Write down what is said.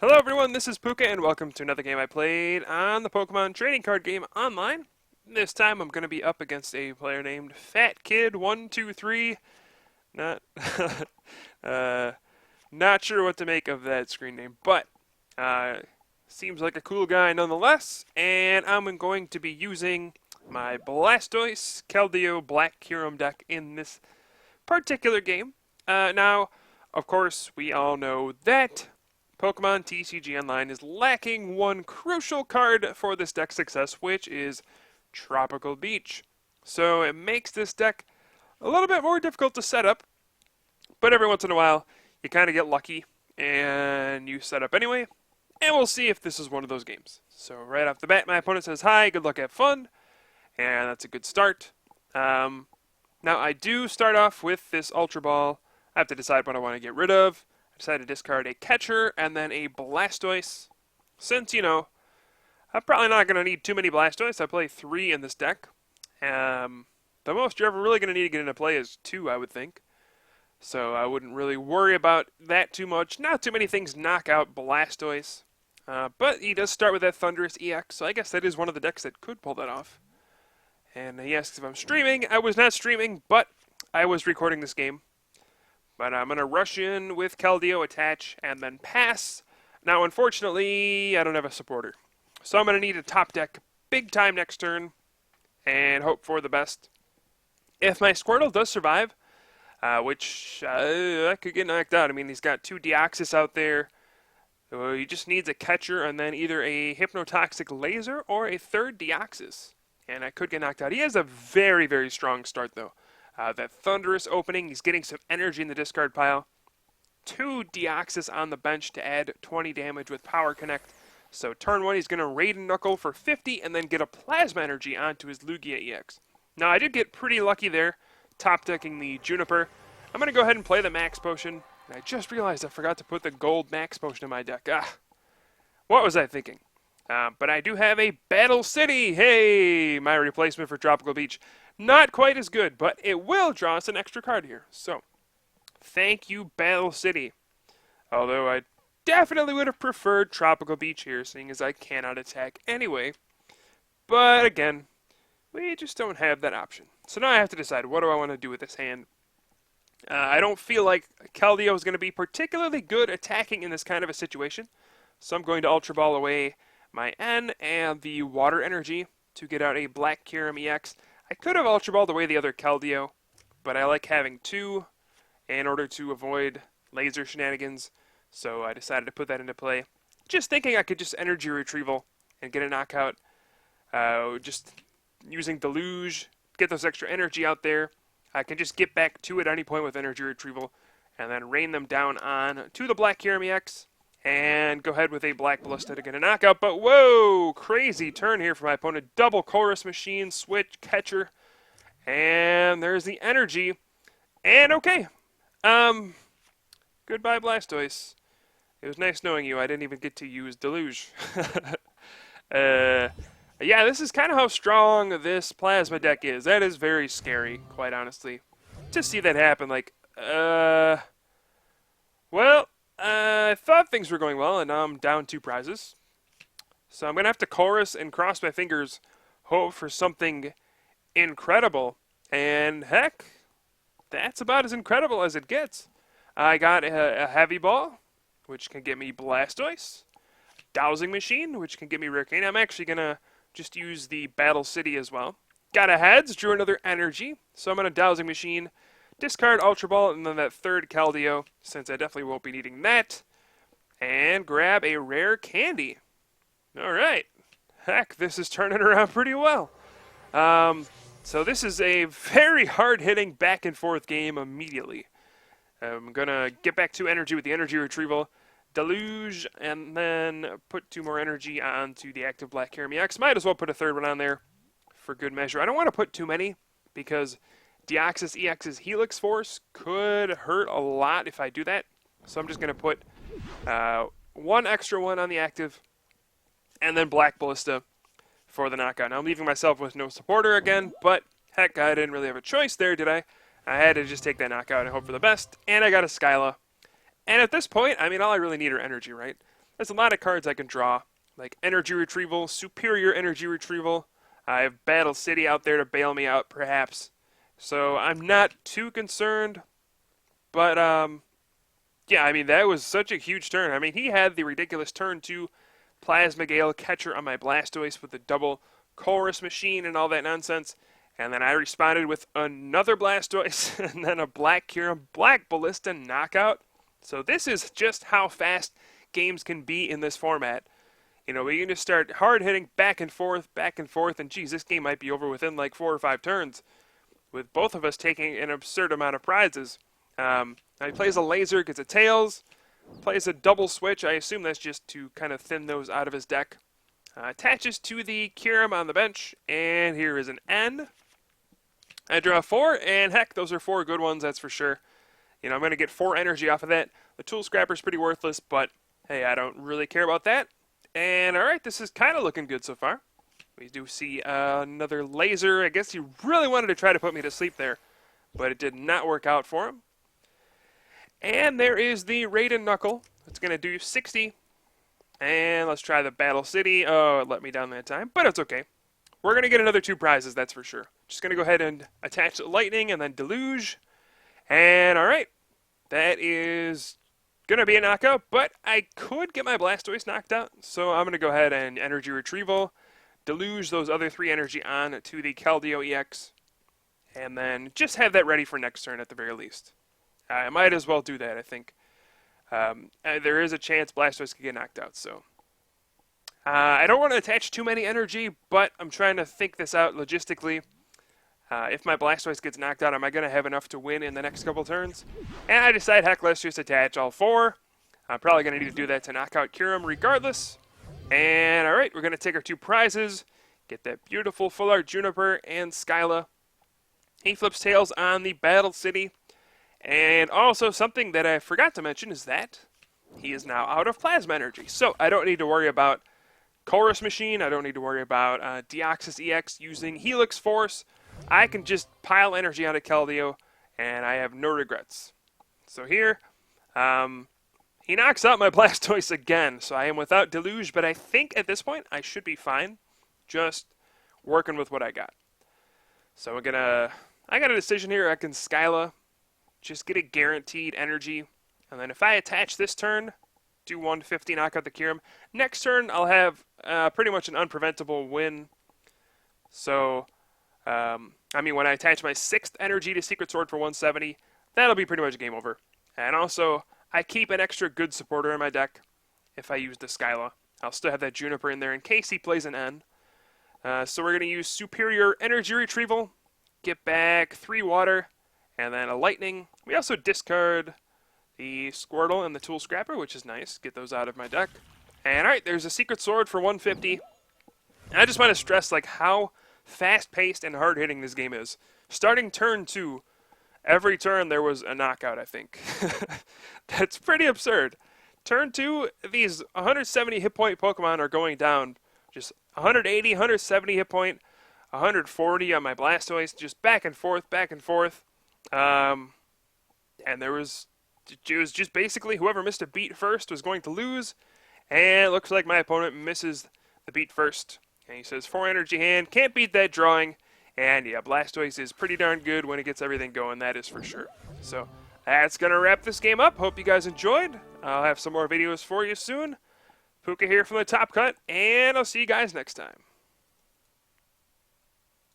Hello everyone, this is Pooka and welcome to another game I played on the Pokemon trading card game online. This time I'm going to be up against a player named fatkid123. Not not sure what to make of that screen name, but seems like a cool guy nonetheless. And I'm going to be using my Blastoise, Keldeo, Black Kyurem deck in this particular game. Now, of course, we all know that Pokemon TCG Online is lacking one crucial card for this deck's success, which is Tropical Beach. So it makes this deck a little bit more difficult to set up, but every once in a while you kind of get lucky and you set up anyway, and we'll see if this is one of those games. So right off the bat, my opponent says, "Hi, good luck, have fun," and that's a good start. Now I do start off with this Ultra Ball. I have to decide what I want to get rid of. I decided to discard a Catcher and then a Blastoise. Since, I'm probably not going to need too many Blastoise. I play 3 in this deck. The most you're ever really going to need to get into play is 2, I would think. So I wouldn't really worry about that too much. Not too many things knock out Blastoise. But he does start with that Thundurus EX, so I guess that is one of the decks that could pull that off. And he asks if I'm streaming. I was not streaming, but I was recording this game. But I'm going to rush in with Keldeo, attach, and then pass. Now, unfortunately, I don't have a supporter. So I'm going to need a top deck big time next turn and hope for the best. If my Squirtle does survive, which I could get knocked out. I mean, he's got 2 Deoxys out there. So he just needs a Catcher and then either a Hypnotoxic Laser or a 3rd Deoxys. And I could get knocked out. He has a very, very strong start, though. That Thundurus opening, he's getting some energy in the discard pile. 2 Deoxys on the bench to add 20 damage with Power Connect. So turn 1, he's going to Raiden Knuckle for 50 and then get a Plasma Energy onto his Lugia EX. Now, I did get pretty lucky there, top decking the Juniper. I'm going to go ahead and play the Max Potion. And I just realized I forgot to put the Gold Max Potion in my deck. What was I thinking? But I do have a Battle City. Hey, my replacement for Tropical Beach. Not quite as good, but it will draw us an extra card here. So, thank you, Battle City. Although I definitely would have preferred Tropical Beach here, seeing as I cannot attack anyway. But again, we just don't have that option. So now I have to decide, what do I want to do with this hand? I don't feel like Keldeo is going to be particularly good attacking in this kind of a situation. So I'm going to Ultra Ball away my N and the Water Energy to get out a Black Kyurem EX. I could have Ultra Balled away the other Keldeo, but I like having 2 in order to avoid laser shenanigans, so I decided to put that into play. Just thinking I could just Energy Retrieval and get a knockout, just using Deluge, get those extra energy out there. I can just get back 2 at any point with Energy Retrieval, and then rain them down on to the Black Kyurem EX, and go ahead with a Black Ballista to get a knockout. But whoa, crazy turn here for my opponent. Double Chorus Machine, switch, Catcher, and there's the energy. And okay, goodbye Blastoise. It was nice knowing you. I didn't even get to use Deluge. Yeah, this is kind of how strong this Plasma deck is. That is very scary, quite honestly, to see that happen. Like, well, I thought things were going well, and now I'm down 2 prizes. So I'm going to have to chorus and cross my fingers, hope for something incredible. And heck, that's about as incredible as it gets. I got a Heavy Ball, which can get me Blastoise. Dowsing Machine, which can get me Rare Cane. I'm actually going to just use the Battle City as well. Got a Heads, drew another Energy. So I'm going to Dowsing Machine, discard Ultra Ball, and then that 3rd Keldeo, since I definitely won't be needing that. And grab a Rare Candy. Alright. Heck, this is turning around pretty well. So this is a very hard-hitting back-and-forth game immediately. I'm going to get back to energy with the Energy Retrieval, Deluge, and then put 2 more energy onto the active Black Kyurem EX. Might as well put a 3rd one on there for good measure. I don't want to put too many, because Deoxys EX's Helix Force could hurt a lot if I do that. So I'm just going to put 1 extra one on the active, and then Black Ballista for the knockout. Now I'm leaving myself with no supporter again, but heck, I didn't really have a choice there, did I? I had to just take that knockout and hope for the best, and I got a Skyla. And at this point, I mean, all I really need are energy, right? there's a lot of cards I can draw, like Energy Retrieval, Superior Energy Retrieval. I have Battle City out there to bail me out, perhaps. So I'm not too concerned. But, yeah, I mean, that was such a huge turn. I mean, he had the ridiculous turn 2 Plasma Gale catcher on my Blastoise with the double Chorus Machine and all that nonsense. And then I responded with another Blastoise and then a Black Kyurem, Black Ballista knockout. So this is just how fast games can be in this format. You know, we can just start hard hitting back and forth, and geez, this game might be over within like 4 or 5 turns, with both of us taking an absurd amount of prizes. He plays a laser, gets a tails, plays a double switch. I assume that's just to kind of thin those out of his deck. Attaches to the Kyurem on the bench, and here is an N. I draw 4, and heck, those are 4 good ones, that's for sure. You know, I'm going to get 4 energy off of that. The Tool Scrapper's pretty worthless, but hey, I don't really care about that. And alright, this is kind of looking good so far. We do see another laser. I guess he really wanted to try to put me to sleep there, but it did not work out for him. And there is the Raiden Knuckle. It's going to do 60. And let's try the Battle City. Oh, it let me down that time, but it's okay. We're going to get another 2 prizes, that's for sure. Just going to go ahead and attach Lightning and then Deluge. And alright, that is going to be a knockout, but I could get my Blastoise knocked out. So I'm going to go ahead and Energy Retrieval, Deluge those other 3 energy on to the Keldeo EX, and then just have that ready for next turn at the very least. I might as well do that, I think. There is a chance Blastoise could get knocked out, so. I don't want to attach too many energy, but I'm trying to think this out logistically. If my Blastoise gets knocked out, am I going to have enough to win in the next couple turns? And I decide, heck, let's just attach all 4. I'm probably going to need to do that to knock out Kyurem regardless. And alright, we're going to take our 2 prizes. Get that beautiful Full Art Juniper and Skyla. He flips tails on the Battle City. And also something that I forgot to mention is that he is now out of Plasma Energy. So I don't need to worry about Chorus Machine. I don't need to worry about Deoxys EX using Helix Force. I can just pile energy onto Keldeo, and I have no regrets. So here, he knocks out my Blastoise again, so I am without Deluge, but I think at this point I should be fine, just working with what I got. So I got a decision here. I can Skyla, just get a guaranteed energy, and then if I attach this turn, do 150, knock out the Kyurem. Next turn, I'll have pretty much an unpreventable win. So, I mean, when I attach my 6th energy to Secret Sword for 170, that'll be pretty much game over. And also, I keep an extra good supporter in my deck if I use the Skyla. I'll still have that Juniper in there in case he plays an N. So we're going to use Superior Energy Retrieval, get back 3 water, and then a Lightning. We also discard the Squirtle and the Tool Scrapper, which is nice. Get those out of my deck. And alright, there's a Secret Sword for 150. And I just want to stress like how fast-paced and hard-hitting this game is. Starting turn 2, every turn there was a knockout, I think. That's pretty absurd. Turn 2, these 170 hit point Pokemon are going down. Just 180, 170 hit point, 140 on my Blastoise, just back and forth, back and forth. And it was just basically whoever missed a beat first was going to lose. And it looks like my opponent misses the beat first. And he says, 4 energy hand, can't beat that drawing. And yeah, Blastoise is pretty darn good when it gets everything going, that is for sure. So that's going to wrap this game up. Hope you guys enjoyed. I'll have some more videos for you soon. Pooka here from the Top Cut, and I'll see you guys next time.